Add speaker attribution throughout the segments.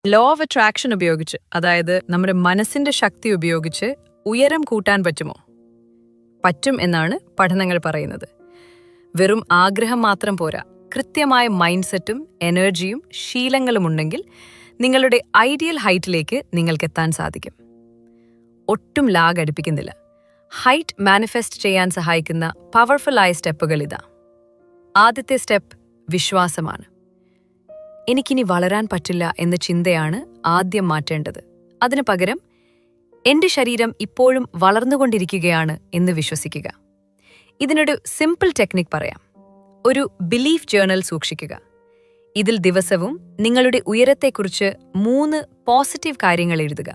Speaker 1: Law of attraction ഉപയോഗിച്ച്, അതായത് നമ്മുടെ മനസ്സിന്റെ ശക്തി ഉപയോഗിച്ച് ഉയരം കൂട്ടാൻ പറ്റുമോ? പറ്റും എന്നാണ് പഠനങ്ങൾ പറയുന്നത്. വെറും ആഗ്രഹം മാത്രം പോരാ, കൃത്യമായ മൈൻഡ് സെറ്റും എനർജിയും ശീലങ്ങളും ഉണ്ടെങ്കിൽ നിങ്ങളുടെ ഐഡിയൽ ഹൈറ്റിലേക്ക് നിങ്ങൾക്കെത്താൻ സാധിക്കും. ഒട്ടും ലാഗ് അടുപ്പിക്കുന്നില്ല. ഹൈറ്റ് മാനിഫെസ്റ്റ് ചെയ്യാൻ സഹായിക്കുന്ന പവർഫുള്ളായ സ്റ്റെപ്പുകൾ ഇതാ. ആദ്യത്തെ സ്റ്റെപ്പ് വിശ്വാസമാണ്. എനിക്കിനി വളരാൻ പറ്റില്ല എന്ന ചിന്തയാണ് ആദ്യം മാറ്റേണ്ടത്. അതിനു പകരം എന്റെ ശരീരം ഇപ്പോഴും വളർന്നുകൊണ്ടിരിക്കുകയാണ് എന്ന് വിശ്വസിക്കുക. ഇതിനൊരു സിമ്പിൾ ടെക്നിക് പറയാം. ഒരു ബിലീഫ് ജേർണൽ സൂക്ഷിക്കുക. ഇതിൽ ദിവസവും നിങ്ങളുടെ ഉയരത്തെക്കുറിച്ച് 3 പോസിറ്റീവ് കാര്യങ്ങൾ എഴുതുക.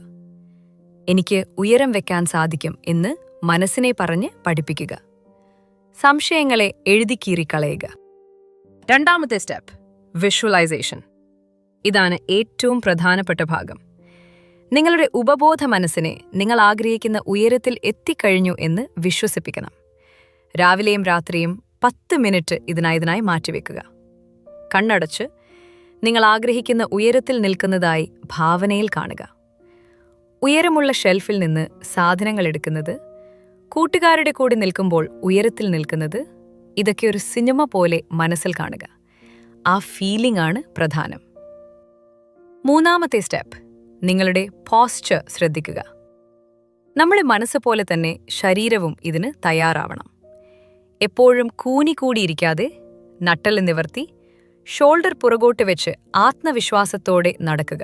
Speaker 1: എനിക്ക് ഉയരം വെക്കാൻ സാധിക്കും എന്ന് മനസ്സിനെ പറഞ്ഞ് പഠിപ്പിക്കുക. സംശയങ്ങളെ എഴുതിക്കീറിക്കളയുക. രണ്ടാമത്തെ സ്റ്റെപ്പ് വിഷ്വലൈസേഷൻ. ഇതാണ് ഏറ്റവും പ്രധാനപ്പെട്ട ഭാഗം. നിങ്ങളുടെ ഉപബോധ മനസ്സിനെ നിങ്ങൾ ആഗ്രഹിക്കുന്ന ഉയരത്തിൽ എത്തിക്കഴിഞ്ഞു എന്ന് വിശ്വസിപ്പിക്കണം. രാവിലെയും രാത്രിയും 10 മിനിറ്റ് ഇതിനായി മാറ്റിവെക്കുക. കണ്ണടച്ച് നിങ്ങൾ ആഗ്രഹിക്കുന്ന ഉയരത്തിൽ നിൽക്കുന്നതായി ഭാവനയിൽ കാണുക. ഉയരമുള്ള ഷെൽഫിൽ നിന്ന് സാധനങ്ങൾ എടുക്കുന്നത്, കൂട്ടുകാരുടെ കൂടെ നിൽക്കുമ്പോൾ ഉയരത്തിൽ നിൽക്കുന്നത്, ഇതൊക്കെ ഒരു സിനിമ പോലെ മനസ്സിൽ കാണുക. ആ ഫീലിംഗ് ആണ് പ്രധാനം. മൂന്നാമത്തെ സ്റ്റെപ്പ് നിങ്ങളുടെ പോസ്ചർ ശ്രദ്ധിക്കുക. നമ്മുടെ മനസ്സ് പോലെ തന്നെ ശരീരവും ഇതിന് തയ്യാറാവണം. എപ്പോഴും കൂനിക്കൂടിയിരിക്കാതെ നട്ടെല്ല് നിവർത്തി ഷോൾഡർ പുറകോട്ട് വെച്ച് ആത്മവിശ്വാസത്തോടെ നടക്കുക.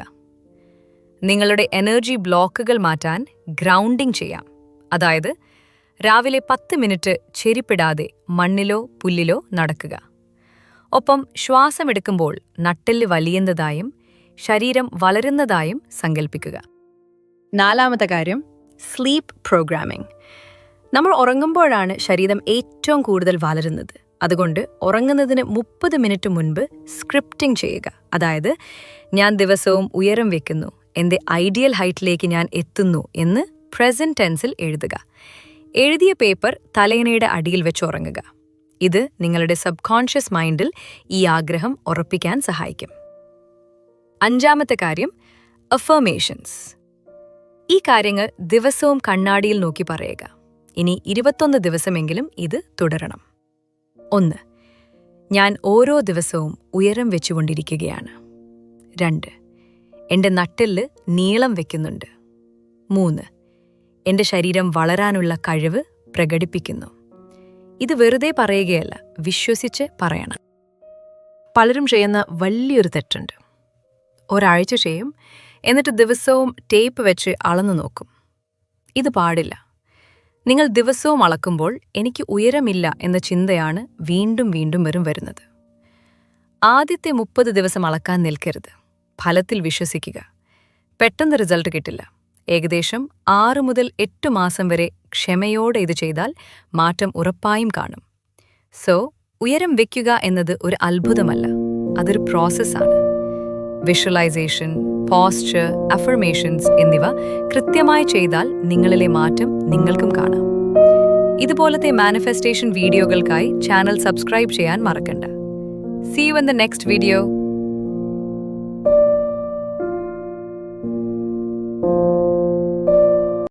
Speaker 1: നിങ്ങളുടെ എനർജി ബ്ലോക്കുകൾ മാറ്റാൻ ഗ്രൗണ്ടിംഗ് ചെയ്യാം. അതായത് രാവിലെ 10 മിനിറ്റ് ചെരിപ്പിടാതെ മണ്ണിലോ പുല്ലിലോ നടക്കുക. ഒപ്പം ശ്വാസമെടുക്കുമ്പോൾ നട്ടെല്ല് വലിയുന്നതായും ശരീരം വളരുന്നതായും സങ്കൽപ്പിക്കുക. നാലാമത്തെ കാര്യം സ്ലീപ്പ് പ്രോഗ്രാമിംഗ്. നമ്മൾ ഉറങ്ങുമ്പോഴാണ് ശരീരം ഏറ്റവും കൂടുതൽ വളരുന്നത്. അതുകൊണ്ട് ഉറങ്ങുന്നതിന് 30 മിനിറ്റ് മുൻപ് സ്ക്രിപ്റ്റിംഗ് ചെയ്യുക. അതായത് ഞാൻ ദിവസവും ഉയരം വെക്കുന്നു, എൻ്റെ ഐഡിയൽ ഹൈറ്റിലേക്ക് ഞാൻ എത്തുന്നു എന്ന് പ്രസന്റ് ടെൻസിൽ എഴുതുക. എഴുതിയ പേപ്പർ തലയിണയുടെ അടിയിൽ വെച്ച് ഉറങ്ങുക. ഇത് നിങ്ങളുടെ സബ് കോൺഷ്യസ് മൈൻഡിൽ ഈ ആഗ്രഹം ഉറപ്പിക്കാൻ സഹായിക്കും. അഞ്ചാമത്തെ കാര്യം അഫർമേഷൻസ്. ഈ കാര്യങ്ങൾ ദിവസവും കണ്ണാടിയിൽ നോക്കി പറയുക. ഇനി 21 ദിവസമെങ്കിലും ഇത് തുടരണം. 1. ഞാൻ ഓരോ ദിവസവും ഉയരം വെച്ചുകൊണ്ടിരിക്കുകയാണ്. 2. എൻ്റെ നട്ടെല്ല് നീളം വെക്കുന്നുണ്ട്. 3. എൻ്റെ ശരീരം വളരാനുള്ള കഴിവ് പ്രകടിപ്പിക്കുന്നു. ഇത് വെറുതെ പറയുകയല്ല, വിശ്വസിച്ച് പറയണം. പലരും ചെയ്യുന്ന വലിയൊരു തെറ്റുണ്ട്. ഒരാഴ്ച ചെയ്യും, എന്നിട്ട് ദിവസവും ടേപ്പ് വെച്ച് അളന്നു നോക്കും. ഇത് പാടില്ല. നിങ്ങൾ ദിവസവും അളക്കുമ്പോൾ എനിക്ക് ഉയരമില്ല എന്ന ചിന്തയാണ് വീണ്ടും വീണ്ടും വരുന്നത്. ആദ്യത്തെ 30 ദിവസം അളക്കാൻ നിൽക്കരുത്. ഫലത്തിൽ വിശ്വസിക്കുക. പെട്ടെന്ന് റിസൾട്ട് കിട്ടില്ല. ഏകദേശം 6 മുതൽ 8 മാസം വരെ ക്ഷമയോടെ ഇത് ചെയ്താൽ മാറ്റം ഉറപ്പായും കാണും. സോ ഉയരം വെക്കുക എന്നത് ഒരു അത്ഭുതമല്ല, അതൊരു പ്രോസസ്സാണ്. വിഷ്വലൈസേഷൻ, പോസ്ചർ, അഫർമേഷൻസ് എന്നിവ കൃത്യമായി ചെയ്താൽ നിങ്ങളിലെ മാറ്റം നിങ്ങൾക്കും കാണാം. ഇതുപോലത്തെ മാനിഫെസ്റ്റേഷൻ വീഡിയോകൾക്കായി ചാനൽ സബ്സ്ക്രൈബ് ചെയ്യാൻ മറക്കണ്ട. See you in the next video.